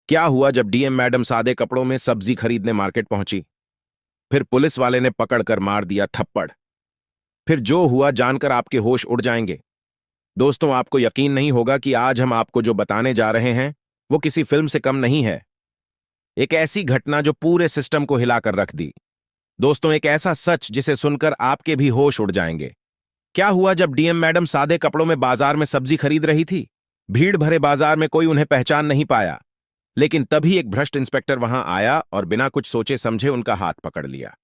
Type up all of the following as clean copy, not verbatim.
क्या हुआ जब डीएम मैडम सादे कपड़ों में सब्जी खरीदने मार्केट पहुंची? फिर पुलिस वाले ने पकड़कर मार दिया थप्पड़। फिर जो हुआ जानकर आपके होश उड़ जाएंगे। दोस्तों, आपको यकीन नहीं होगा कि आज हम आपको जो बताने जा रहे हैं वो किसी फिल्म से कम नहीं है। एक ऐसी घटना जो पूरे सिस्टम को हिलाकर रख दी। दोस्तों, एक ऐसा सच जिसे सुनकर आपके भी होश उड़ जाएंगे। क्या हुआ जब डीएम मैडम सादे कपड़ों में बाजार में सब्जी खरीद रही थी? भीड़ भरे बाजार में कोई उन्हें पहचान नहीं पाया, लेकिन तभी एक भ्रष्ट इंस्पेक्टर वहां आया और बिना कुछ सोचे समझे उनका हाथ पकड़ लिया।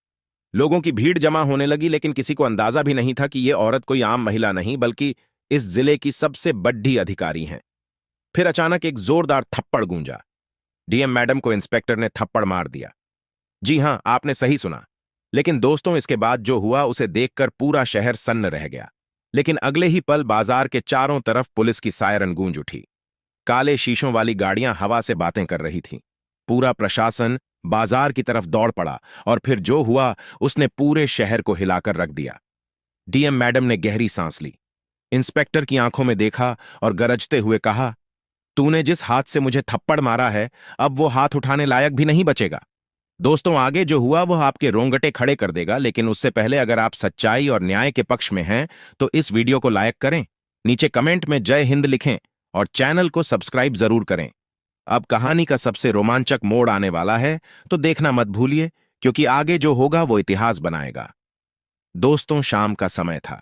लोगों की भीड़ जमा होने लगी, लेकिन किसी को अंदाजा भी नहीं था कि यह औरत कोई आम महिला नहीं बल्कि इस जिले की सबसे बड़ी अधिकारी हैं। फिर अचानक एक जोरदार थप्पड़ गूंजा। डीएम मैडम को इंस्पेक्टर ने थप्पड़ मार दिया। जी हां, आपने सही सुना। लेकिन दोस्तों, इसके बाद जो हुआ उसे देखकर पूरा शहर सन्न रह गया। लेकिन अगले ही पल बाजार के चारों तरफ पुलिस की सायरन गूंज उठी। काले शीशों वाली गाड़ियां हवा से बातें कर रही थीं। पूरा प्रशासन बाजार की तरफ दौड़ पड़ा और फिर जो हुआ उसने पूरे शहर को हिलाकर रख दिया। डीएम मैडम ने गहरी सांस ली, इंस्पेक्टर की आंखों में देखा और गरजते हुए कहा, तूने जिस हाथ से मुझे थप्पड़ मारा है, अब वो हाथ उठाने लायक भी नहीं बचेगा। दोस्तों, आगे जो हुआ वह आपके रोंगटे खड़े कर देगा, लेकिन उससे पहले अगर आप सच्चाई और न्याय के पक्ष में हैं तो इस वीडियो को लाइक करें, नीचे कमेंट में जय हिंद लिखें और चैनल को सब्सक्राइब जरूर करें। अब कहानी का सबसे रोमांचक मोड़ आने वाला है, तो देखना मत भूलिए, क्योंकि आगे जो होगा वो इतिहास बनाएगा। दोस्तों, शाम का समय था।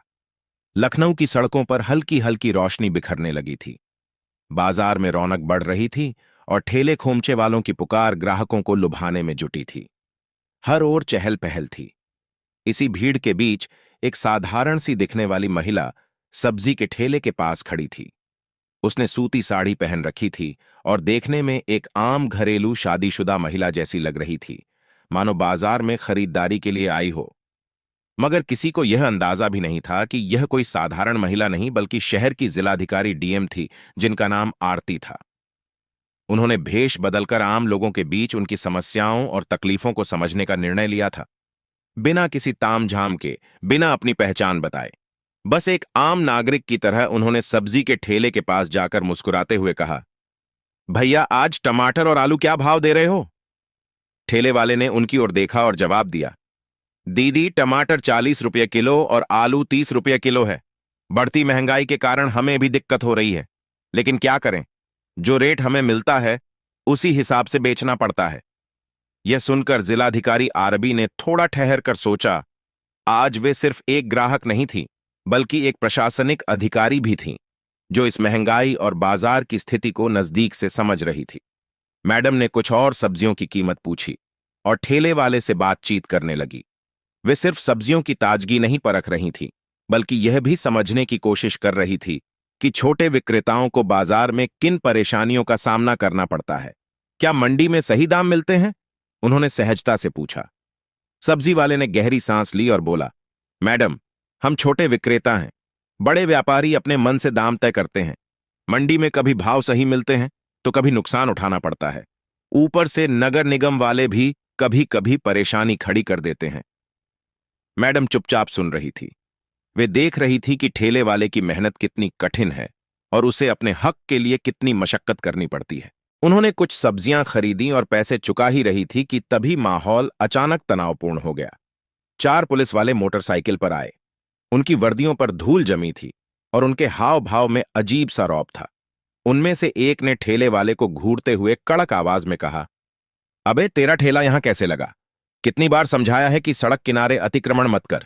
लखनऊ की सड़कों पर हल्की हल्की रोशनी बिखरने लगी थी। बाजार में रौनक बढ़ रही थी और ठेले खोमचे वालों की पुकार ग्राहकों को लुभाने में जुटी थी। हर ओर चहल पहल थी। इसी भीड़ के बीच एक साधारण सी दिखने वाली महिला सब्जी के ठेले के पास खड़ी थी। उसने सूती साड़ी पहन रखी थी और देखने में एक आम घरेलू शादीशुदा महिला जैसी लग रही थी, मानो बाजार में खरीदारी के लिए आई हो। मगर किसी को यह अंदाजा भी नहीं था कि यह कोई साधारण महिला नहीं बल्कि शहर की जिलाधिकारी डीएम थी, जिनका नाम आरती था। उन्होंने भेष बदलकर आम लोगों के बीच उनकी समस्याओं और तकलीफों को समझने का निर्णय लिया था। बिना किसी तामझाम के, बिना अपनी पहचान बताए, बस एक आम नागरिक की तरह उन्होंने सब्जी के ठेले के पास जाकर मुस्कुराते हुए कहा, भैया, आज टमाटर और आलू क्या भाव दे रहे हो? ठेले वाले ने उनकी ओर देखा और जवाब दिया, दीदी, टमाटर 40 रुपये किलो और आलू 30 रुपये किलो है। बढ़ती महंगाई के कारण हमें भी दिक्कत हो रही है, लेकिन क्या करें, जो रेट हमें मिलता है उसी हिसाब से बेचना पड़ता है। यह सुनकर जिलाधिकारी आरबी ने थोड़ा ठहर कर सोचा। आज वे सिर्फ एक ग्राहक नहीं थी बल्कि एक प्रशासनिक अधिकारी भी थीं, जो इस महंगाई और बाजार की स्थिति को नजदीक से समझ रही थी। मैडम ने कुछ और सब्जियों की कीमत पूछी और ठेले वाले से बातचीत करने लगी। वे सिर्फ सब्जियों की ताजगी नहीं परख रही थी, बल्कि यह भी समझने की कोशिश कर रही थी कि छोटे विक्रेताओं को बाजार में किन परेशानियों का सामना करना पड़ता है। क्या मंडी में सही दाम मिलते हैं? उन्होंने सहजता से पूछा। सब्जी वाले ने गहरी सांस ली और बोला, मैडम, हम छोटे विक्रेता हैं। बड़े व्यापारी अपने मन से दाम तय करते हैं। मंडी में कभी भाव सही मिलते हैं तो कभी नुकसान उठाना पड़ता है। ऊपर से नगर निगम वाले भी कभी कभी परेशानी खड़ी कर देते हैं। मैडम चुपचाप सुन रही थी। वे देख रही थी कि ठेले वाले की मेहनत कितनी कठिन है और उसे अपने हक के लिए कितनी मशक्कत करनी पड़ती है। उन्होंने कुछ सब्जियां खरीदी और पैसे चुका ही रही थी कि तभी माहौल अचानक तनावपूर्ण हो गया। 4 पुलिस वाले मोटरसाइकिल पर आए। उनकी वर्दियों पर धूल जमी थी और उनके हाव भाव में अजीब सा रौब था। उनमें से एक ने ठेले वाले को घूरते हुए कड़क आवाज में कहा, अबे, तेरा ठेला यहां कैसे लगा? कितनी बार समझाया है कि सड़क किनारे अतिक्रमण मत कर,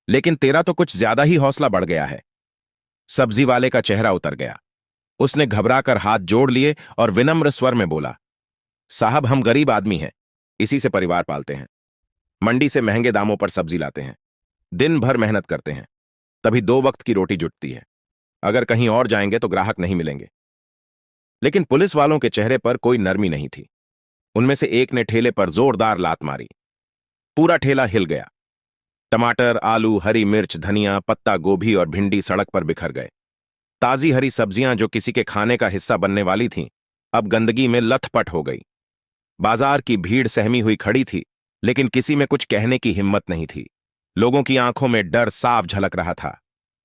लेकिन तेरा तो कुछ ज्यादा ही हौसला बढ़ गया है। सब्जी वाले का चेहरा उतर गया। उसने घबराकर हाथ जोड़ लिए और विनम्र स्वर में बोला, साहब, हम गरीब आदमी हैं, इसी से परिवार पालते हैं। मंडी से महंगे दामों पर सब्जी लाते हैं, दिन भर मेहनत करते हैं, तभी 2 वक्त की रोटी जुटती है। अगर कहीं और जाएंगे तो ग्राहक नहीं मिलेंगे। लेकिन पुलिस वालों के चेहरे पर कोई नरमी नहीं थी। उनमें से एक ने ठेले पर जोरदार लात मारी। पूरा ठेला हिल गया। टमाटर, आलू, हरी मिर्च, धनिया, पत्ता गोभी और भिंडी सड़क पर बिखर गए। ताजी हरी सब्जियां जो किसी के खाने का हिस्सा बनने वाली थीं, अब गंदगी में लथपथ हो गई। बाजार की भीड़ सहमी हुई खड़ी थी, लेकिन किसी में कुछ कहने की हिम्मत नहीं थी। लोगों की आंखों में डर साफ झलक रहा था।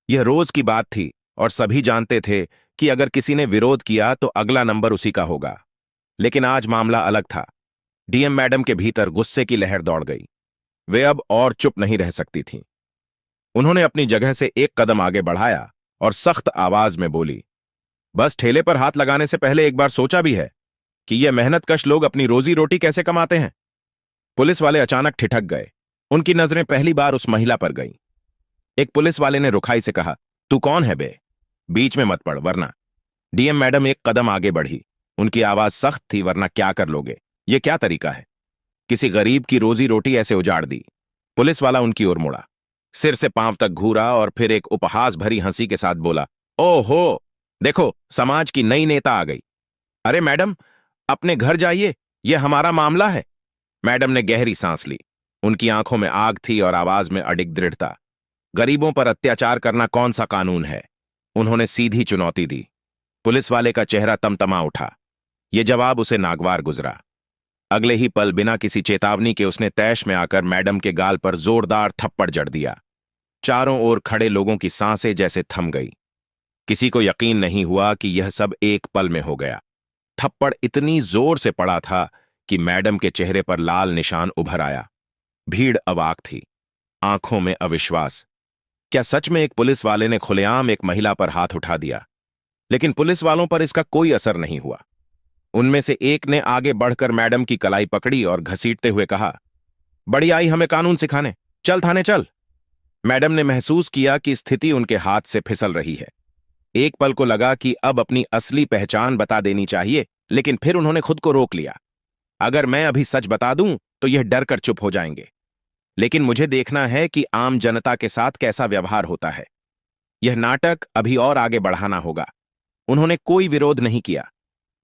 यह रोज की बात थी और सभी जानते थे कि अगर किसी ने विरोध किया तो अगला नंबर उसी का होगा। लेकिन आज मामला अलग था। डीएम मैडम के भीतर गुस्से की लहर दौड़ गई। वे अब और चुप नहीं रह सकती थीं। उन्होंने अपनी जगह से एक कदम आगे बढ़ाया और सख्त आवाज में बोली, बस ठेले पर हाथ लगाने से पहले एक बार सोचा भी है कि ये मेहनतकश लोग अपनी रोजी रोटी कैसे कमाते हैं? पुलिस वाले अचानक ठिठक गए। उनकी नजरें पहली बार उस महिला पर गईं। एक पुलिस वाले ने रुखाई से कहा, तू कौन है बे? बीच में मत पड़ वरना। डीएम मैडम एक कदम आगे बढ़ी। उनकी आवाज सख्त थी, वरना क्या कर लोगे? ये क्या तरीका है? किसी गरीब की रोजी रोटी ऐसे उजाड़ दी? पुलिस वाला उनकी ओर मुड़ा, सिर से पांव तक घूरा और फिर एक उपहास भरी हंसी के साथ बोला, ओहो, देखो समाज की नई नेता आ गई। अरे मैडम, अपने घर जाइए, यह हमारा मामला है। मैडम ने गहरी सांस ली। उनकी आंखों में आग थी और आवाज में अडिग दृढ़ता। गरीबों पर अत्याचार करना कौन सा कानून है? उन्होंने सीधी चुनौती दी। पुलिस वाले का चेहरा तमतमा उठा। यह जवाब उसे नागवार गुजरा। अगले ही पल बिना किसी चेतावनी के उसने तैश में आकर मैडम के गाल पर जोरदार थप्पड़ जड़ दिया। चारों ओर खड़े लोगों की सांसें जैसे थम गई। किसी को यकीन नहीं हुआ कि यह सब एक पल में हो गया। थप्पड़ इतनी जोर से पड़ा था कि मैडम के चेहरे पर लाल निशान उभर आया। भीड़ अवाक थी, आंखों में अविश्वास। क्या सच में एक पुलिस वाले ने खुलेआम एक महिला पर हाथ उठा दिया? लेकिन पुलिस वालों पर इसका कोई असर नहीं हुआ। उनमें से एक ने आगे बढ़कर मैडम की कलाई पकड़ी और घसीटते हुए कहा, बड़ी आई हमें कानून सिखाने, चल थाने चल। मैडम ने महसूस किया कि स्थिति उनके हाथ से फिसल रही है। एक पल को लगा कि अब अपनी असली पहचान बता देनी चाहिए, लेकिन फिर उन्होंने खुद को रोक लिया। अगर मैं अभी सच बता दूं तो यह डर कर चुप हो जाएंगे, लेकिन मुझे देखना है कि आम जनता के साथ कैसा व्यवहार होता है। यह नाटक अभी और आगे बढ़ाना होगा। उन्होंने कोई विरोध नहीं किया।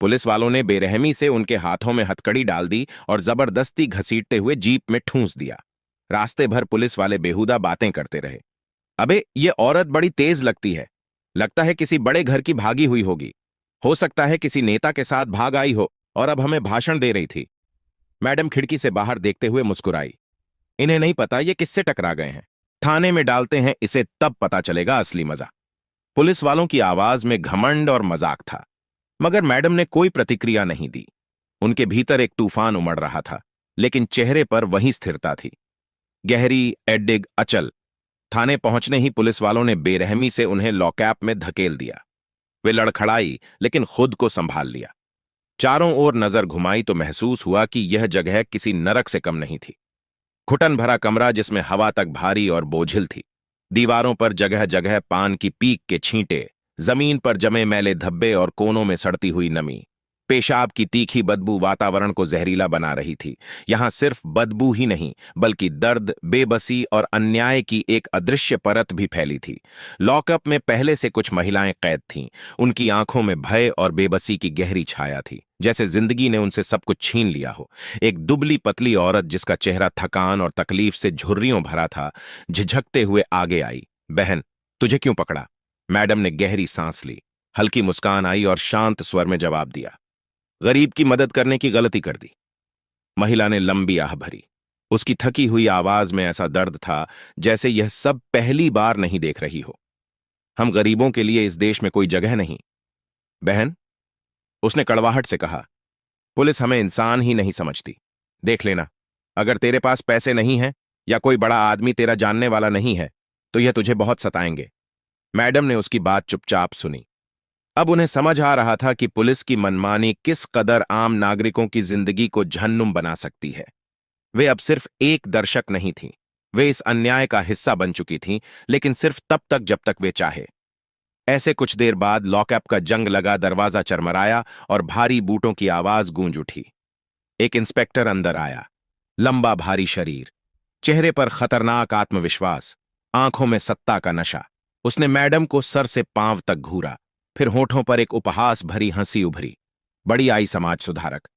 पुलिस वालों ने बेरहमी से उनके हाथों में हथकड़ी डाल दी और जबरदस्ती घसीटते हुए जीप में ठूंस दिया। रास्ते भर पुलिस वाले बेहुदा बातें करते रहे। अबे ये औरत बड़ी तेज लगती है, लगता है किसी बड़े घर की भागी हुई होगी, हो सकता है किसी नेता के साथ भाग आई हो और अब हमें भाषण दे रही थी। मैडम खिड़की से बाहर देखते हुए मुस्कुराई। इन्हें नहीं पता ये किससे टकरा गए हैं। थाने में डालते हैं इसे, तब पता चलेगा असली मजा। पुलिस वालों की आवाज में घमंड और मजाक था, मगर मैडम ने कोई प्रतिक्रिया नहीं दी। उनके भीतर एक तूफान उमड़ रहा था, लेकिन चेहरे पर वही स्थिरता थी, गहरी, एडिग, अचल। थाने पहुंचने ही पुलिस वालों ने बेरहमी से उन्हें लॉकअप में धकेल दिया। वे लड़खड़ाई, लेकिन खुद को संभाल लिया। चारों ओर नजर घुमाई तो महसूस हुआ कि यह जगह किसी नरक से कम नहीं थी। घुटन भरा कमरा जिसमें हवा तक भारी और बोझिल थी। दीवारों पर जगह जगह पान की पीक के छींटे, जमीन पर जमे मैले धब्बे और कोनों में सड़ती हुई नमी। पेशाब की तीखी बदबू वातावरण को जहरीला बना रही थी। यहां सिर्फ बदबू ही नहीं, बल्कि दर्द, बेबसी और अन्याय की एक अदृश्य परत भी फैली थी। लॉकअप में पहले से कुछ महिलाएं कैद थीं। उनकी आंखों में भय और बेबसी की गहरी छाया थी, जैसे जिंदगी ने उनसे सब कुछ छीन लिया हो। एक दुबली पतली औरत जिसका चेहरा थकान और तकलीफ से झुर्रियों भरा था, झिझकते हुए आगे आई। बहन, तुझे क्यों पकड़ा? मैडम ने गहरी सांस ली। हल्की मुस्कान आई और शांत स्वर में जवाब दिया, गरीब की मदद करने की गलती कर दी। महिला ने लंबी आह भरी। उसकी थकी हुई आवाज में ऐसा दर्द था जैसे यह सब पहली बार नहीं देख रही हो। हम गरीबों के लिए इस देश में कोई जगह नहीं। बहन, उसने कड़वाहट से कहा, पुलिस हमें इंसान ही नहीं समझती। देख लेना, अगर तेरे पास पैसे नहीं हैं या कोई बड़ा आदमी तेरा जानने वाला नहीं है तो यह तुझे बहुत सताएंगे। मैडम ने उसकी बात चुपचाप सुनी। अब उन्हें समझ आ रहा था कि पुलिस की मनमानी किस कदर आम नागरिकों की जिंदगी को जहन्नुम बना सकती है। वे अब सिर्फ एक दर्शक नहीं थीं, वे इस अन्याय का हिस्सा बन चुकी थीं, लेकिन सिर्फ तब तक जब तक वे चाहे। ऐसे कुछ देर बाद लॉकअप का जंग लगा दरवाजा चरमराया और भारी बूटों की आवाज गूंज उठी। एक इंस्पेक्टर अंदर आया। लंबा भारी शरीर, चेहरे पर खतरनाक आत्मविश्वास, आंखों में सत्ता का नशा। उसने मैडम को सर से पांव तक घूरा, फिर होठों पर एक उपहास भरी हंसी उभरी। बड़ी आई समाज सुधारक।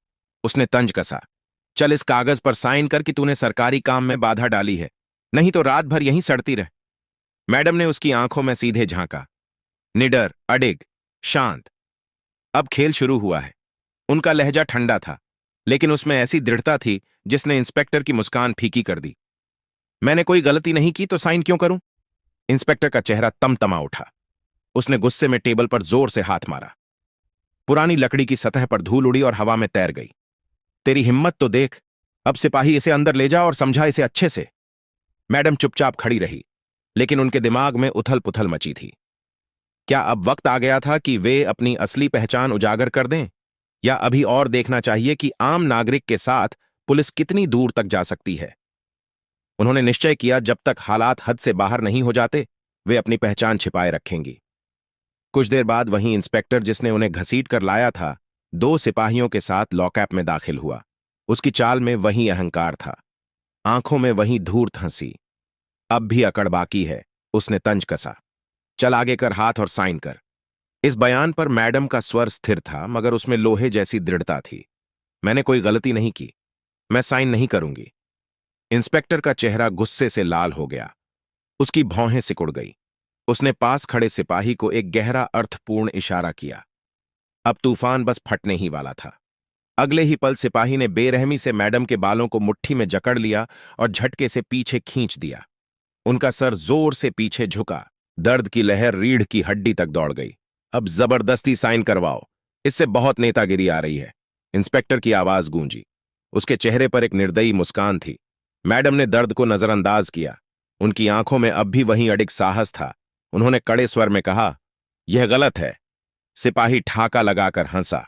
उसने तंज कसा, चल इस कागज पर साइन कर कि तूने सरकारी काम में बाधा डाली है, नहीं तो रात भर यहीं सड़ती रह। मैडम ने उसकी आंखों में सीधे झांका, निडर, अडिग, शांत। अब खेल शुरू हुआ है। उनका लहजा ठंडा था, लेकिन उसमें ऐसी दृढ़ता थी जिसने इंस्पेक्टर की मुस्कान फीकी कर दी। मैंने कोई गलती नहीं की तो साइन क्यों करूं? इंस्पेक्टर का चेहरा तमतमा उठा। उसने गुस्से में टेबल पर जोर से हाथ मारा। पुरानी लकड़ी की सतह पर धूल उड़ी और हवा में तैर गई। तेरी हिम्मत तो देख। अब सिपाही इसे अंदर ले जा और समझा इसे अच्छे से। मैडम चुपचाप खड़ी रही, लेकिन उनके दिमाग में उथल पुथल मची थी। क्या अब वक्त आ गया था कि वे अपनी असली पहचान उजागर कर दें, या अभी और देखना चाहिए कि आम नागरिक के साथ पुलिस कितनी दूर तक जा सकती है? उन्होंने निश्चय किया जब तक हालात हद से बाहर नहीं हो जाते वे अपनी पहचान छिपाए रखेंगी। कुछ देर बाद वहीं इंस्पेक्टर जिसने उन्हें घसीट कर लाया था 2 सिपाहियों के साथ लॉकअप में दाखिल हुआ। उसकी चाल में वही अहंकार था, आंखों में वही धूर्त हंसी। अब भी अकड़ बाकी है, उसने तंज कसा। चल आगे कर हाथ और साइन कर। इस बयान पर मैडम का स्वर स्थिर था, मगर उसमें लोहे जैसी दृढ़ता थी। मैंने कोई गलती नहीं की, मैं साइन नहीं करूंगी। इंस्पेक्टर का चेहरा गुस्से से लाल हो गया, उसकी भौहें सिकुड़ गई। उसने पास खड़े सिपाही को एक गहरा अर्थपूर्ण इशारा किया। अब तूफान बस फटने ही वाला था। अगले ही पल सिपाही ने बेरहमी से मैडम के बालों को मुट्ठी में जकड़ लिया और झटके से पीछे खींच दिया। उनका सर जोर से पीछे झुका, दर्द की लहर रीढ़ की हड्डी तक दौड़ गई। अब जबरदस्ती साइन करवाओ, इससे बहुत नेतागिरी आ रही है, इंस्पेक्टर की आवाज गूंजी। उसके चेहरे पर एक निर्दयी मुस्कान थी। मैडम ने दर्द को नजरअंदाज किया, उनकी आंखों में अब भी वही अडिग साहस था। उन्होंने कड़े स्वर में कहा, यह गलत है। सिपाही ठाका लगाकर हंसा।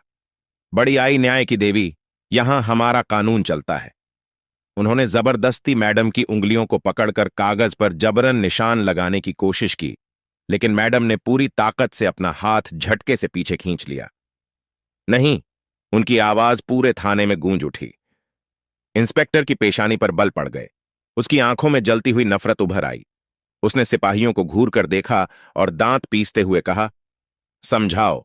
बड़ी आई न्याय की देवी, यहां हमारा कानून चलता है। उन्होंने जबरदस्ती मैडम की उंगलियों को पकड़कर कागज पर जबरन निशान लगाने की कोशिश की, लेकिन मैडम ने पूरी ताकत से अपना हाथ झटके से पीछे खींच लिया। नहीं, उनकी आवाज पूरे थाने में गूंज उठी। इंस्पेक्टर की पेशानी पर बल पड़ गए, उसकी आंखों में जलती हुई नफरत उभर आई। उसने सिपाहियों को घूर कर देखा और दांत पीसते हुए कहा, समझाओ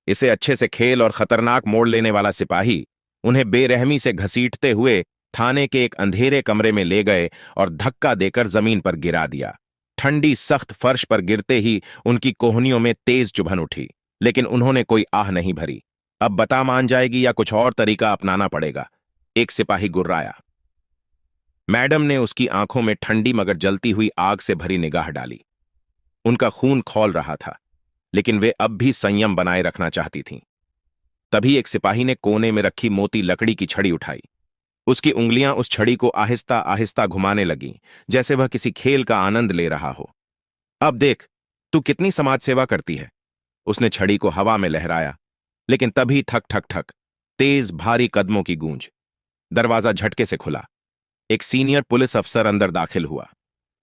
इसे अच्छे से। खेल और खतरनाक मोड़ लेने वाला सिपाही उन्हें बेरहमी से घसीटते हुए थाने के एक अंधेरे कमरे में ले गए और धक्का देकर जमीन पर गिरा दिया। ठंडी सख्त फर्श पर गिरते ही उनकी कोहनियों में तेज चुभन उठी, लेकिन उन्होंने कोई आह नहीं भरी। अब बता मान जाएगी या कुछ और तरीका अपनाना पड़ेगा? एक सिपाही गुर्राया। मैडम ने उसकी आंखों में ठंडी मगर जलती हुई आग से भरी निगाह डाली। उनका खून खौल रहा था, लेकिन वे अब भी संयम बनाए रखना चाहती थीं। तभी एक सिपाही ने कोने में रखी मोटी लकड़ी की छड़ी उठाई। उसकी उंगलियां उस छड़ी को आहिस्ता आहिस्ता घुमाने लगीं, जैसे वह किसी खेल का आनंद ले रहा हो। अब देख, तू कितनी समाज सेवा करती है। उसने छड़ी को हवा में लहराया, लेकिन तभी ठक ठक ठक, तेज भारी कदमों की गूंज। दरवाजा झटके से खुला। एक सीनियर पुलिस अफसर अंदर दाखिल हुआ।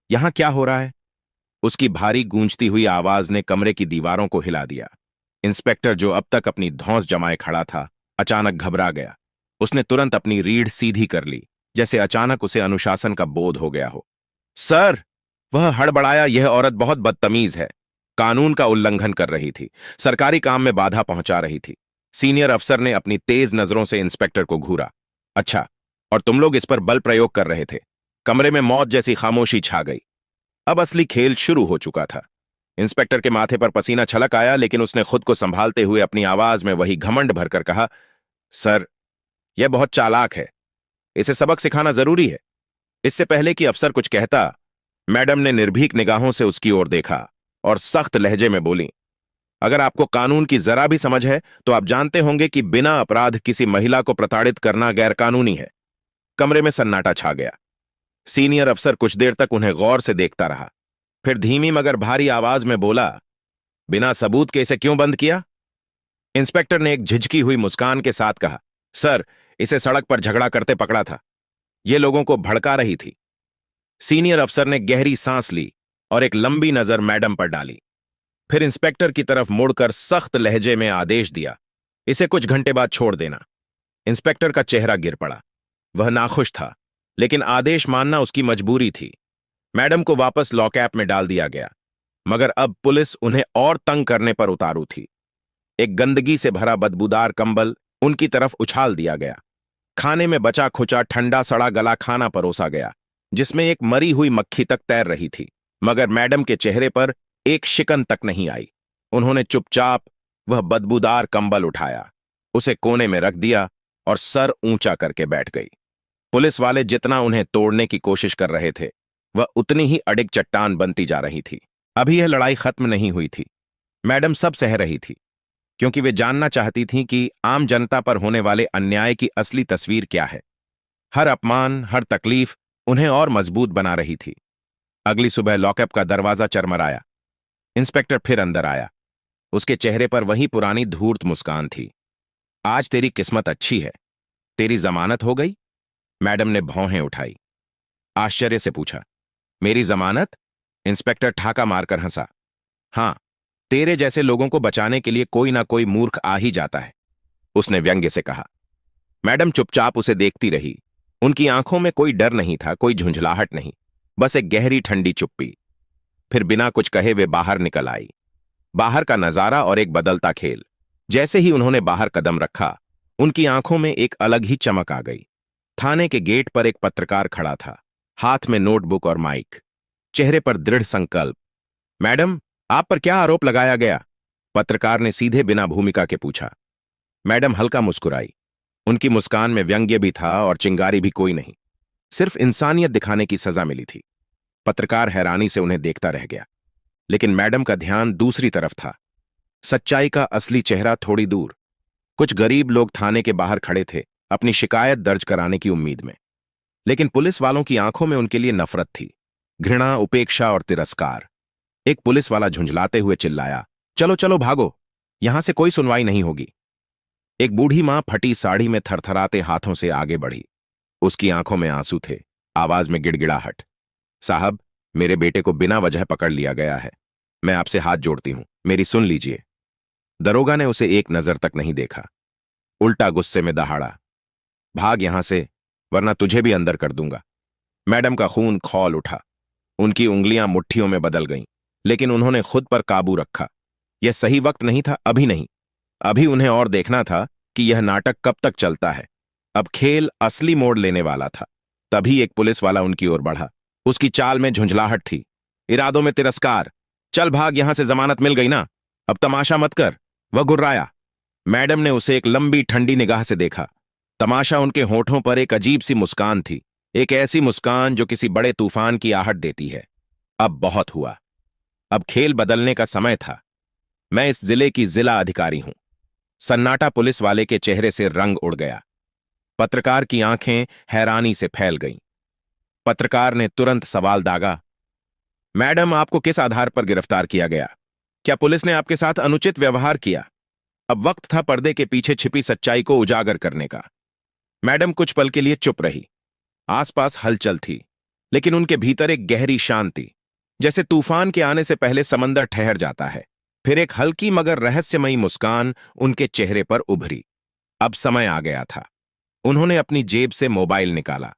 यहां क्या हो रहा है? उसकी भारी गूंजती हुई आवाज ने कमरे की दीवारों को हिला दिया। इंस्पेक्टर, जो अब तक अपनी धौंस जमाए खड़ा था, अचानक घबरा गया। उसने तुरंत अपनी रीढ़ सीधी कर ली, जैसे अचानक उसे अनुशासन का बोध हो गया हो। सर, वह हड़बड़ाया, यह औरत बहुत बदतमीज है, कानून का उल्लंघन कर रही थी, सरकारी काम में बाधा पहुंचा रही थी। सीनियर अफसर ने अपनी तेज नजरों से इंस्पेक्टर को घूरा। अच्छा, और तुम लोग इस पर बल प्रयोग कर रहे थे? कमरे में मौत जैसी खामोशी छा गई। अब असली खेल शुरू हो चुका था। इंस्पेक्टर के माथे पर पसीना छलक आया, लेकिन उसने खुद को संभालते हुए अपनी आवाज में वही घमंड भरकर कहा, सर, यह बहुत चालाक है, इसे सबक सिखाना जरूरी है। इससे पहले कि अफसर कुछ कहता, मैडम ने निर्भीक निगाहों से उसकी ओर देखा और सख्त लहजे में बोली, अगर आपको कानून की जरा भी समझ है तो आप जानते होंगे कि बिना अपराध किसी महिला को प्रताड़ित करना गैरकानूनी है। कमरे में सन्नाटा छा गया। सीनियर अफसर कुछ देर तक उन्हें गौर से देखता रहा, फिर धीमी मगर भारी आवाज में बोला, बिना सबूत के इसे क्यों बंद किया? इंस्पेक्टर ने एक झिझकी हुई मुस्कान के साथ कहा, सर, इसे सड़क पर झगड़ा करते पकड़ा था, ये लोगों को भड़का रही थी। सीनियर अफसर ने गहरी सांस ली और एक लंबी नजर मैडम पर डाली, फिर इंस्पेक्टर की तरफ मुड़कर सख्त लहजे में आदेश दिया, इसे कुछ घंटे बाद छोड़ देना। इंस्पेक्टर का चेहरा गिर पड़ा। वह नाखुश था, लेकिन आदेश मानना उसकी मजबूरी थी। मैडम को वापस लॉकअप में डाल दिया गया, मगर अब पुलिस उन्हें और तंग करने पर उतारू थी। एक गंदगी से भरा बदबूदार कंबल उनकी तरफ उछाल दिया गया। खाने में बचा खुचा ठंडा सड़ा गला खाना परोसा गया, जिसमें एक मरी हुई मक्खी तक तैर रही थी, मगर मैडम के चेहरे पर एक शिकन तक नहीं आई। उन्होंने चुपचाप वह बदबूदार कंबल उठाया, उसे कोने में रख दिया और सर ऊंचा करके बैठ गई। पुलिस वाले जितना उन्हें तोड़ने की कोशिश कर रहे थे, वह उतनी ही अडिग चट्टान बनती जा रही थी। अभी यह लड़ाई खत्म नहीं हुई थी। मैडम सब सह रही थी, क्योंकि वे जानना चाहती थीं कि आम जनता पर होने वाले अन्याय की असली तस्वीर क्या है। हर अपमान, हर तकलीफ उन्हें और मजबूत बना रही थी। अगली सुबह लॉकअप का दरवाजा चरमराया। इंस्पेक्टर फिर अंदर आया। उसके चेहरे पर वही पुरानी धूर्त मुस्कान थी। आज तेरी किस्मत अच्छी है, तेरी जमानत हो गई। मैडम ने भौहें उठाई। आश्चर्य से पूछा, मेरी जमानत? इंस्पेक्टर ठाका मारकर हंसा। हां, तेरे जैसे लोगों को बचाने के लिए कोई ना कोई मूर्ख आ ही जाता है, उसने व्यंग्य से कहा। मैडम चुपचाप उसे देखती रही। उनकी आंखों में कोई डर नहीं था, कोई झुंझलाहट नहीं, बस एक गहरी ठंडी चुप्पी। फिर बिना कुछ कहे वे बाहर निकल आई। बाहर का नजारा और एक बदलता खेल। जैसे ही उन्होंने बाहर कदम रखा, उनकी आंखों में एक अलग ही चमक आ गई। थाने के गेट पर एक पत्रकार खड़ा था, हाथ में नोटबुक और माइक, चेहरे पर दृढ़ संकल्प। मैडम, आप पर क्या आरोप लगाया गया? पत्रकार ने सीधे बिना भूमिका के पूछा। मैडम हल्का मुस्कुराई। उनकी मुस्कान में व्यंग्य भी था और चिंगारी भी कोई नहीं, सिर्फ इंसानियत दिखाने की सजा मिली थी। पत्रकार हैरानी से उन्हें देखता रह गया, लेकिन मैडम का ध्यान दूसरी तरफ था। सच्चाई का असली चेहरा थोड़ी दूर। कुछ गरीब लोग थाने के बाहर खड़े थे, अपनी शिकायत दर्ज कराने की उम्मीद में। लेकिन पुलिस वालों की आंखों में उनके लिए नफरत थी, घृणा, उपेक्षा और तिरस्कार। एक पुलिस वाला झुंझलाते हुए चिल्लाया, चलो चलो भागो, यहां से कोई सुनवाई नहीं होगी। एक बूढ़ी मां फटी साड़ी में थरथराते हाथों से आगे बढ़ी। उसकी आंखों में आंसू थे, आवाज में गिड़गिड़ाहट। साहब, मेरे बेटे को बिना वजह पकड़ लिया गया है। मैं आपसे हाथ जोड़ती हूं, मेरी सुन लीजिए। दरोगा ने उसे एक नजर तक नहीं देखा, उल्टा गुस्से में दहाड़ा, भाग यहां से, वरना तुझे भी अंदर कर दूंगा। मैडम का खून खौल उठा। उनकी उंगलियां मुट्ठियों में बदल गईं, लेकिन उन्होंने खुद पर काबू रखा। यह सही वक्त नहीं था, अभी नहीं। अभी उन्हें और देखना था कि यह नाटक कब तक चलता है। अब खेल असली मोड़ लेने वाला था। तभी एक पुलिस वाला उनकी ओर बढ़ा। उसकी चाल में झुंझलाहट थी, इरादों में तिरस्कार। चल भाग यहां से, जमानत मिल गई ना, अब तमाशा मत कर। वह गुर्राया। मैडम ने उसे एक लंबी ठंडी निगाह से देखा। तमाशा उनके होठों पर एक अजीब सी मुस्कान थी, एक ऐसी मुस्कान जो किसी बड़े तूफान की आहट देती है। अब बहुत हुआ। अब खेल बदलने का समय था। मैं इस जिले की जिला अधिकारी हूं। सन्नाटा पुलिस वाले के चेहरे से रंग उड़ गया। पत्रकार की आंखें हैरानी से फैल गईं। पत्रकार ने तुरंत सवाल दागा, मैडम, आपको किस आधार पर गिरफ्तार किया गया? क्या पुलिस ने आपके साथ अनुचित व्यवहार किया? अब वक्त था पर्दे के पीछे छिपी सच्चाई को उजागर करने का। मैडम कुछ पल के लिए चुप रही। आसपास हलचल थी, लेकिन उनके भीतर एक गहरी शांति, जैसे तूफान के आने से पहले समंदर ठहर जाता है। फिर एक हल्की मगर रहस्यमयी मुस्कान उनके चेहरे पर उभरी। अब समय आ गया था। उन्होंने अपनी जेब से मोबाइल निकाला।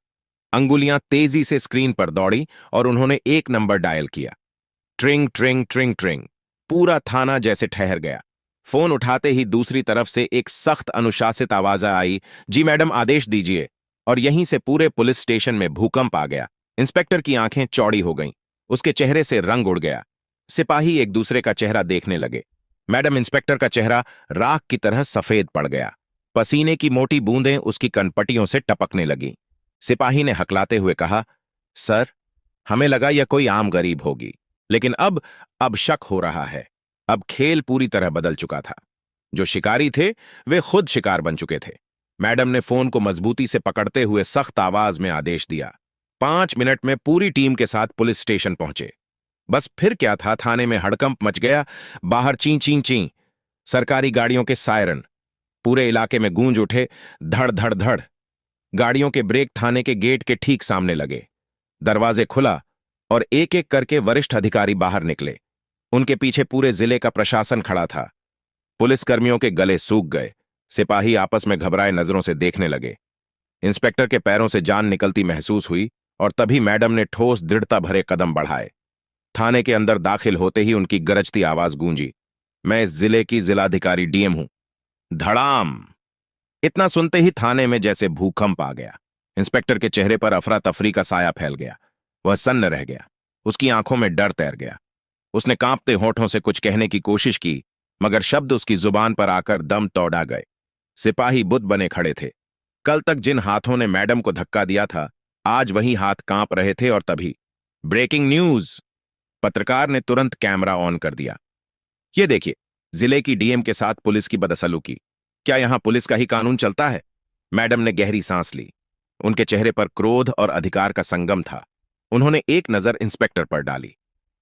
अंगुलियां तेजी से स्क्रीन पर दौड़ी और उन्होंने एक नंबर डायल किया। ट्रिंग ट्रिंग ट्रिंग ट्रिंग। पूरा थाना जैसे ठहर गया। फोन उठाते ही दूसरी तरफ से एक सख्त अनुशासित आवाज आई, जी मैडम, आदेश दीजिए। और यहीं से पूरे पुलिस स्टेशन में भूकंप आ गया। इंस्पेक्टर की आंखें चौड़ी हो गईं, उसके चेहरे से रंग उड़ गया। सिपाही एक दूसरे का चेहरा देखने लगे। मैडम, इंस्पेक्टर का चेहरा राख की तरह सफेद पड़ गया। पसीने की मोटी बूंदें उसकी कनपटियों से टपकने लगीं। सिपाही ने हकलाते हुए कहा, सर, हमें लगा यह कोई आम गरीब होगी, लेकिन अब शक हो रहा है। अब खेल पूरी तरह बदल चुका था। जो शिकारी थे वे खुद शिकार बन चुके थे। मैडम ने फोन को मजबूती से पकड़ते हुए सख्त आवाज में आदेश दिया। 5 मिनट में पूरी टीम के साथ पुलिस स्टेशन पहुंचे। बस फिर क्या था, थाने में हड़कंप मच गया। बाहर ची ची ची, सरकारी गाड़ियों के सायरन पूरे इलाके में गूंज उठे। धड़ धड़ धड़, गाड़ियों के ब्रेक थाने के गेट के ठीक सामने लगे। दरवाजे खुला और एक एक करके वरिष्ठ अधिकारी बाहर निकले। उनके पीछे पूरे जिले का प्रशासन खड़ा था। पुलिसकर्मियों के गले सूख गए। सिपाही आपस में घबराए नजरों से देखने लगे। इंस्पेक्टर के पैरों से जान निकलती महसूस हुई और तभी मैडम ने ठोस दृढ़ता भरे कदम बढ़ाए। थाने के अंदर दाखिल होते ही उनकी गरजती आवाज गूंजी, मैं इस जिले की जिलाधिकारी डीएम हूं। धड़ाम! इतना सुनते ही थाने में जैसे भूकंप आ गया। इंस्पेक्टर के चेहरे पर अफरा तफरी का साया फैल गया। वह सन्न रह गया। उसकी आंखों में डर तैर गया। उसने कांपते होठों से कुछ कहने की कोशिश की, मगर शब्द उसकी जुबान पर आकर दम तोड़ा गए। सिपाही बुत बने खड़े थे। कल तक जिन हाथों ने मैडम को धक्का दिया था, आज वही हाथ कांप रहे थे। और तभी ब्रेकिंग न्यूज! पत्रकार ने तुरंत कैमरा ऑन कर दिया। ये देखिए, जिले की डीएम के साथ पुलिस की बदसलूकी। क्या यहां पुलिस का ही कानून चलता है? मैडम ने गहरी सांस ली। उनके चेहरे पर क्रोध और अधिकार का संगम था। उन्होंने एक नजर इंस्पेक्टर पर डाली,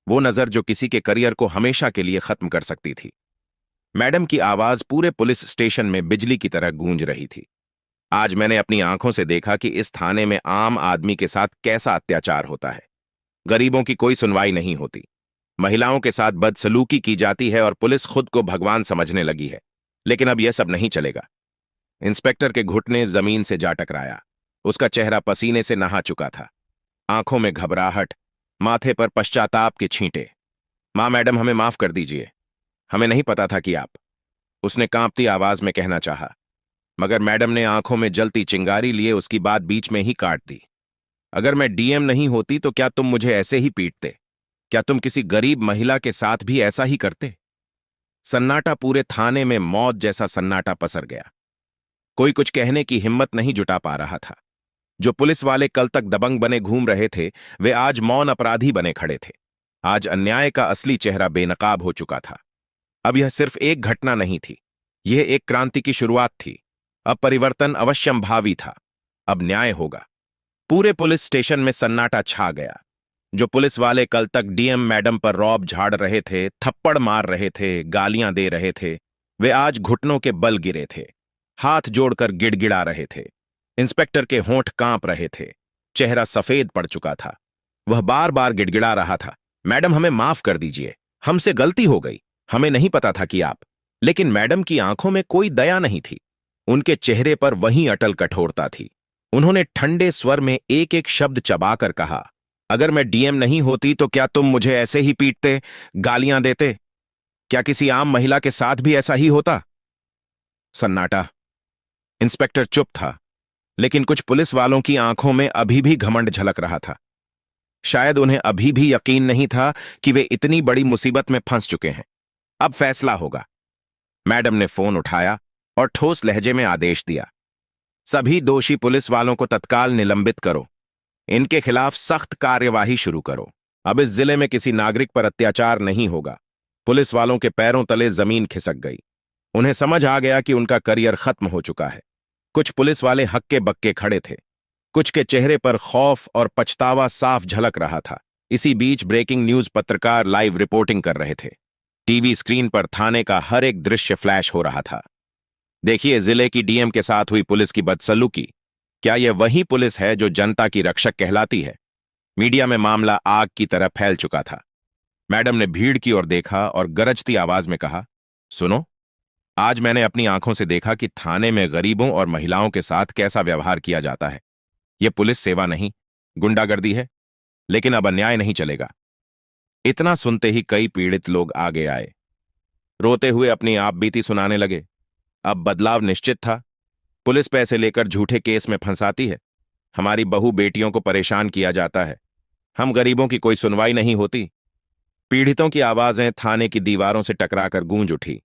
वो नजर जो किसी के करियर को हमेशा के लिए खत्म कर सकती थी। मैडम की आवाज पूरे पुलिस स्टेशन में बिजली की तरह गूंज रही थी। आज मैंने अपनी आंखों से देखा कि इस थाने में आम आदमी के साथ कैसा अत्याचार होता है। गरीबों की कोई सुनवाई नहीं होती, महिलाओं के साथ बदसलूकी की जाती है और पुलिस खुद को भगवान समझने लगी है। लेकिन अब यह सब नहीं चलेगा। इंस्पेक्टर के घुटने जमीन से जा टकराया। उसका चेहरा पसीने से नहा चुका था, आंखों में घबराहट, माथे पर पश्चाताप के छींटे। मां, मैडम, हमें माफ कर दीजिए, हमें नहीं पता था कि आप, उसने कांपती आवाज में कहना चाहा, मगर मैडम ने आंखों में जलती चिंगारी लिए उसकी बात बीच में ही काट दी। अगर मैं डीएम नहीं होती तो क्या तुम मुझे ऐसे ही पीटते? क्या तुम किसी गरीब महिला के साथ भी ऐसा ही करते? सन्नाटा, पूरे थाने में मौत जैसा सन्नाटा पसर गया। कोई कुछ कहने की हिम्मत नहीं जुटा पा रहा था। जो पुलिस वाले कल तक दबंग बने घूम रहे थे, वे आज मौन अपराधी बने खड़े थे। आज अन्याय का असली चेहरा बेनकाब हो चुका था। अब यह सिर्फ एक घटना नहीं थी, यह एक क्रांति की शुरुआत थी। अब परिवर्तन अवश्यंभावी था। अब न्याय होगा। पूरे पुलिस स्टेशन में सन्नाटा छा गया। जो पुलिस वाले कल तक डीएम मैडम पर रौब झाड़ रहे थे, थप्पड़ मार रहे थे, गालियां दे रहे थे, वे आज घुटनों के बल गिरे थे, हाथ जोड़कर गिड़गिड़ा रहे थे। इंस्पेक्टर के होंठ कांप रहे थे, चेहरा सफेद पड़ चुका था। वह बार बार गिड़गिड़ा रहा था, मैडम, हमें माफ कर दीजिए, हमसे गलती हो गई, हमें नहीं पता था कि आप। लेकिन मैडम की आंखों में कोई दया नहीं थी, उनके चेहरे पर वही अटल कठोरता थी। उन्होंने ठंडे स्वर में एक एक शब्द चबाकर कहा, अगर मैं डीएम नहीं होती तो क्या तुम मुझे ऐसे ही पीटते, गालियां देते? क्या किसी आम महिला के साथ भी ऐसा ही होता? सन्नाटा। इंस्पेक्टर चुप था, लेकिन कुछ पुलिस वालों की आंखों में अभी भी घमंड झलक रहा था। शायद उन्हें अभी भी यकीन नहीं था कि वे इतनी बड़ी मुसीबत में फंस चुके हैं। अब फैसला होगा। मैडम ने फोन उठाया और ठोस लहजे में आदेश दिया, सभी दोषी पुलिस वालों को तत्काल निलंबित करो, इनके खिलाफ सख्त कार्यवाही शुरू करो। अब इस जिले में किसी नागरिक पर अत्याचार नहीं होगा। पुलिस वालों के पैरों तले जमीन खिसक गई। उन्हें समझ आ गया कि उनका करियर खत्म हो चुका है। कुछ पुलिस वाले हक्के बक्के खड़े थे, कुछ के चेहरे पर खौफ और पछतावा साफ झलक रहा था। इसी बीच ब्रेकिंग न्यूज पत्रकार लाइव रिपोर्टिंग कर रहे थे। टीवी स्क्रीन पर थाने का हर एक दृश्य फ्लैश हो रहा था। देखिए, जिले की डीएम के साथ हुई पुलिस की बदसलूकी। क्या यह वही पुलिस है जो जनता की रक्षक कहलाती है? मीडिया में मामला आग की तरह फैल चुका था। मैडम ने भीड़ की ओर देखा और गरजती आवाज में कहा, सुनो, आज मैंने अपनी आंखों से देखा कि थाने में गरीबों और महिलाओं के साथ कैसा व्यवहार किया जाता है। यह पुलिस सेवा नहीं, गुंडागर्दी है। लेकिन अब अन्याय नहीं चलेगा। इतना सुनते ही कई पीड़ित लोग आगे आए, रोते हुए अपनी आपबीती सुनाने लगे। अब बदलाव निश्चित था। पुलिस पैसे लेकर झूठे केस में फंसाती है, हमारी बहू बेटियों को परेशान किया जाता है, हम गरीबों की कोई सुनवाई नहीं होती। पीड़ितों की आवाजें थाने की दीवारों से टकराकर गूंज उठी।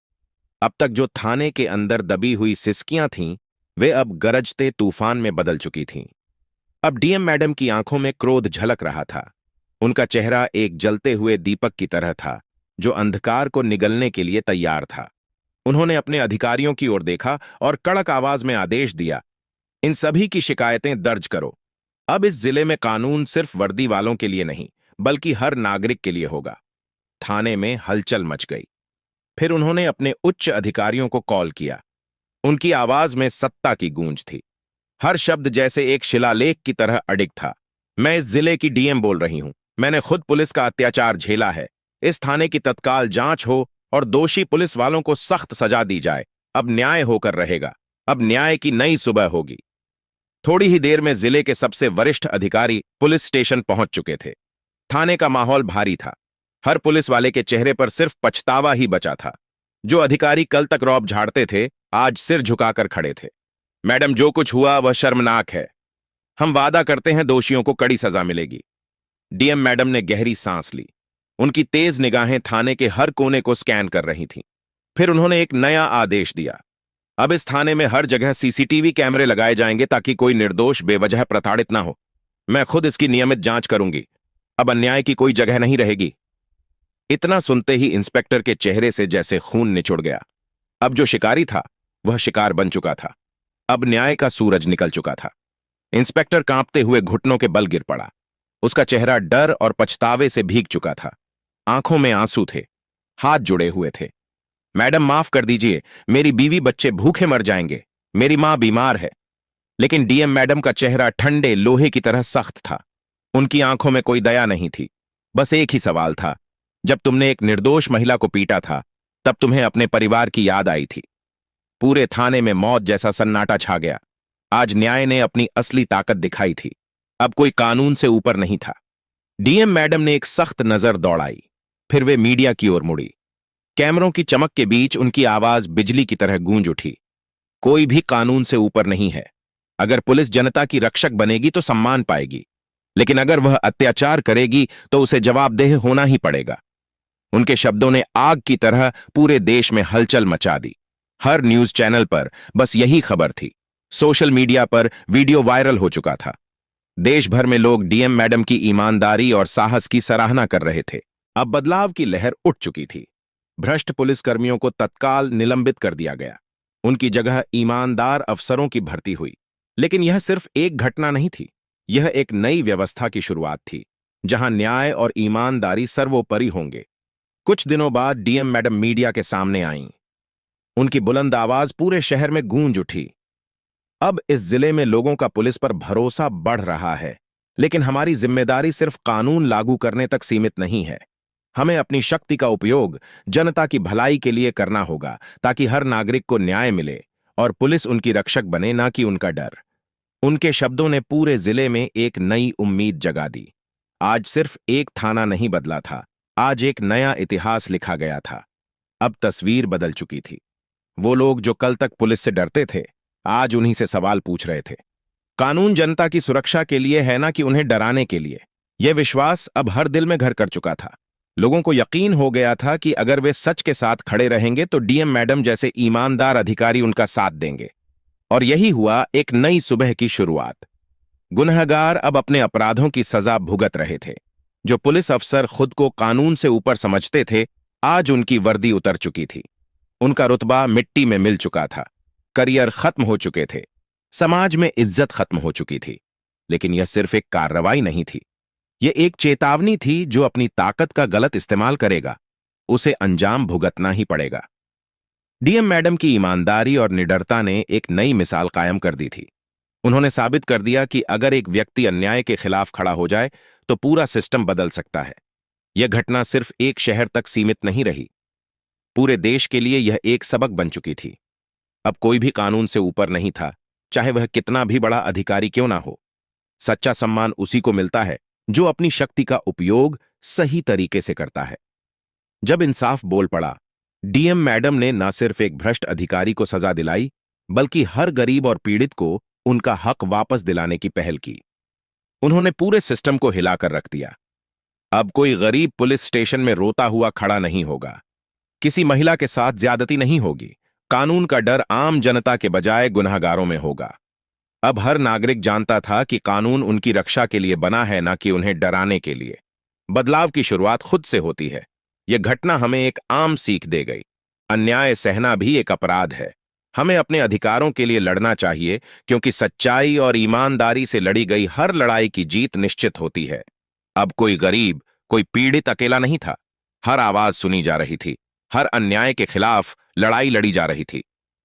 अब तक जो थाने के अंदर दबी हुई सिसकियां थीं, वे अब गरजते तूफान में बदल चुकी थीं। अब डीएम मैडम की आंखों में क्रोध झलक रहा था। उनका चेहरा एक जलते हुए दीपक की तरह था, जो अंधकार को निगलने के लिए तैयार था। उन्होंने अपने अधिकारियों की ओर देखा और कड़क आवाज में आदेश दिया, इन सभी की शिकायतें दर्ज करो। अब इस जिले में कानून सिर्फ वर्दी वालों के लिए नहीं, बल्कि हर नागरिक के लिए होगा। थाने में हलचल मच गई। फिर उन्होंने अपने उच्च अधिकारियों को कॉल किया। उनकी आवाज में सत्ता की गूंज थी, हर शब्द जैसे एक शिलालेख की तरह अडिग था। मैं इस जिले की डीएम बोल रही हूं, मैंने खुद पुलिस का अत्याचार झेला है। इस थाने की तत्काल जांच हो और दोषी पुलिस वालों को सख्त सजा दी जाए। अब न्याय होकर रहेगा, अब न्याय की नई सुबह होगी। थोड़ी ही देर में जिले के सबसे वरिष्ठ अधिकारी पुलिस स्टेशन पहुंच चुके थे। थाने का माहौल भारी था। हर पुलिस वाले के चेहरे पर सिर्फ पछतावा ही बचा था। जो अधिकारी कल तक रौब झाड़ते थे, आज सिर झुकाकर खड़े थे। मैडम, जो कुछ हुआ वह शर्मनाक है। हम वादा करते हैं दोषियों को कड़ी सजा मिलेगी। डीएम मैडम ने गहरी सांस ली। उनकी तेज निगाहें थाने के हर कोने को स्कैन कर रही थीं। फिर उन्होंने एक नया आदेश दिया, अब इस थाने में हर जगह सीसीटीवी कैमरे लगाए जाएंगे ताकि कोई निर्दोष बेवजह प्रताड़ित ना हो। मैं खुद इसकी नियमित जांच करूंगी। अब अन्याय की कोई जगह नहीं रहेगी। इतना सुनते ही इंस्पेक्टर के चेहरे से जैसे खून निचुड़ गया। अब जो शिकारी था वह शिकार बन चुका था। अब न्याय का सूरज निकल चुका था। इंस्पेक्टर कांपते हुए घुटनों के बल गिर पड़ा। उसका चेहरा डर और पछतावे से भीग चुका था। आंखों में आंसू थे, हाथ जुड़े हुए थे। मैडम माफ कर दीजिए, मेरी बीवी बच्चे भूखे मर जाएंगे, मेरी मां बीमार है। लेकिन डीएम मैडम का चेहरा ठंडे लोहे की तरह सख्त था। उनकी आंखों में कोई दया नहीं थी। बस एक ही सवाल था, जब तुमने एक निर्दोष महिला को पीटा था तब तुम्हें अपने परिवार की याद आई थी। पूरे थाने में मौत जैसा सन्नाटा छा गया। आज न्याय ने अपनी असली ताकत दिखाई थी। अब कोई कानून से ऊपर नहीं था। डीएम मैडम ने एक सख्त नजर दौड़ाई, फिर वे मीडिया की ओर मुड़ी। कैमरों की चमक के बीच उनकी आवाज बिजली की तरह गूंज उठी। कोई भी कानून से ऊपर नहीं है। अगर पुलिस जनता की रक्षक बनेगी तो सम्मान पाएगी, लेकिन अगर वह अत्याचार करेगी तो उसे जवाबदेह होना ही पड़ेगा। उनके शब्दों ने आग की तरह पूरे देश में हलचल मचा दी। हर न्यूज चैनल पर बस यही खबर थी। सोशल मीडिया पर वीडियो वायरल हो चुका था। देश भर में लोग डीएम मैडम की ईमानदारी और साहस की सराहना कर रहे थे। अब बदलाव की लहर उठ चुकी थी। भ्रष्ट पुलिसकर्मियों को तत्काल निलंबित कर दिया गया। उनकी जगह ईमानदार अफसरों की भर्ती हुई। लेकिन यह सिर्फ एक घटना नहीं थी, यह एक नई व्यवस्था की शुरुआत थी, जहां न्याय और ईमानदारी सर्वोपरि होंगे। कुछ दिनों बाद डीएम मैडम मीडिया के सामने आईं। उनकी बुलंद आवाज पूरे शहर में गूंज उठी। अब इस जिले में लोगों का पुलिस पर भरोसा बढ़ रहा है, लेकिन हमारी जिम्मेदारी सिर्फ कानून लागू करने तक सीमित नहीं है। हमें अपनी शक्ति का उपयोग जनता की भलाई के लिए करना होगा, ताकि हर नागरिक को न्याय मिले और पुलिस उनकी रक्षक बने, ना कि उनका डर। उनके शब्दों ने पूरे जिले में एक नई उम्मीद जगा दी। आज सिर्फ एक थाना नहीं बदला था, आज एक नया इतिहास लिखा गया था। अब तस्वीर बदल चुकी थी। वो लोग जो कल तक पुलिस से डरते थे, आज उन्हीं से सवाल पूछ रहे थे। कानून जनता की सुरक्षा के लिए है, ना कि उन्हें डराने के लिए। यह विश्वास अब हर दिल में घर कर चुका था। लोगों को यकीन हो गया था कि अगर वे सच के साथ खड़े रहेंगे तो डीएम मैडम जैसे ईमानदार अधिकारी उनका साथ देंगे। और यही हुआ एक नई सुबह की शुरुआत। गुनहगार अब अपने अपराधों की सजा भुगत रहे थे। जो पुलिस अफसर खुद को कानून से ऊपर समझते थे, आज उनकी वर्दी उतर चुकी थी। उनका रुतबा मिट्टी में मिल चुका था। करियर खत्म हो चुके थे। समाज में इज्जत खत्म हो चुकी थी। लेकिन यह सिर्फ एक कार्रवाई नहीं थी, यह एक चेतावनी थी। जो अपनी ताकत का गलत इस्तेमाल करेगा, उसे अंजाम भुगतना ही पड़ेगा। डीएम मैडम की ईमानदारी और निडरता ने एक नई मिसाल कायम कर दी थी। उन्होंने साबित कर दिया कि अगर एक व्यक्ति अन्याय के खिलाफ खड़ा हो जाए तो पूरा सिस्टम बदल सकता है। यह घटना सिर्फ एक शहर तक सीमित नहीं रही, पूरे देश के लिए यह एक सबक बन चुकी थी। अब कोई भी कानून से ऊपर नहीं था, चाहे वह कितना भी बड़ा अधिकारी क्यों ना हो। सच्चा सम्मान उसी को मिलता है जो अपनी शक्ति का उपयोग सही तरीके से करता है। जब इंसाफ बोल पड़ा, डीएम मैडम ने न सिर्फ एक भ्रष्ट अधिकारी को सजा दिलाई, बल्कि हर गरीब और पीड़ित को उनका हक वापस दिलाने की पहल की। उन्होंने पूरे सिस्टम को हिलाकर रख दिया। अब कोई गरीब पुलिस स्टेशन में रोता हुआ खड़ा नहीं होगा। किसी महिला के साथ ज्यादती नहीं होगी। कानून का डर आम जनता के बजाय गुनहगारों में होगा। अब हर नागरिक जानता था कि कानून उनकी रक्षा के लिए बना है, ना कि उन्हें डराने के लिए। बदलाव की शुरुआत खुद से होती है। यह घटना हमें एक आम सीख दे गई। अन्याय सहना भी एक अपराध है। हमें अपने अधिकारों के लिए लड़ना चाहिए, क्योंकि सच्चाई और ईमानदारी से लड़ी गई हर लड़ाई की जीत निश्चित होती है। अब कोई गरीब, कोई पीड़ित अकेला नहीं था। हर आवाज सुनी जा रही थी। हर अन्याय के खिलाफ लड़ाई लड़ी जा रही थी।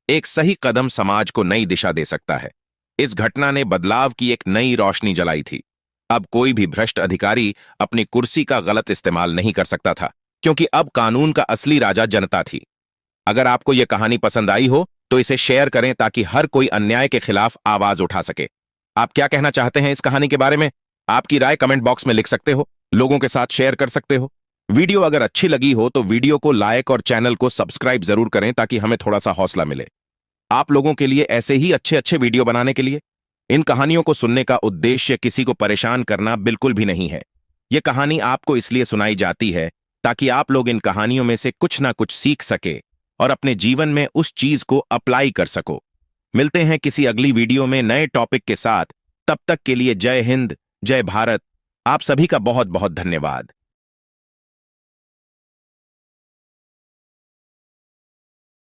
एक सही कदम समाज को नई दिशा दे सकता है। इस घटना ने बदलाव की एक नई रोशनी जलाई थी। अब कोई भी भ्रष्ट अधिकारी अपनी कुर्सी का गलत इस्तेमाल नहीं कर सकता था, क्योंकि अब कानून का असली राजा जनता थी। अगर आपको यह कहानी पसंद आई हो तो इसे शेयर करें, ताकि हर कोई अन्याय के खिलाफ आवाज उठा सके। आप क्या कहना चाहते हैं इस कहानी के बारे में? आपकी राय कमेंट बॉक्स में लिख सकते हो, लोगों के साथ शेयर कर सकते हो। वीडियो अगर अच्छी लगी हो तो वीडियो को लाइक और चैनल को सब्सक्राइब जरूर करें, ताकि हमें थोड़ा सा हौसला मिले आप लोगों के लिए ऐसे ही अच्छे अच्छे वीडियो बनाने के लिए। इन कहानियों को सुनने का उद्देश्य किसी को परेशान करना बिल्कुल भी नहीं है। यह कहानी आपको इसलिए सुनाई जाती है ताकि आप लोग इन कहानियों में से कुछ ना कुछ सीख सके और अपने जीवन में उस चीज को अप्लाई कर सको। मिलते हैं किसी अगली वीडियो में नए टॉपिक के साथ। तब तक के लिए जय हिंद, जय भारत। आप सभी का बहुत बहुत धन्यवाद।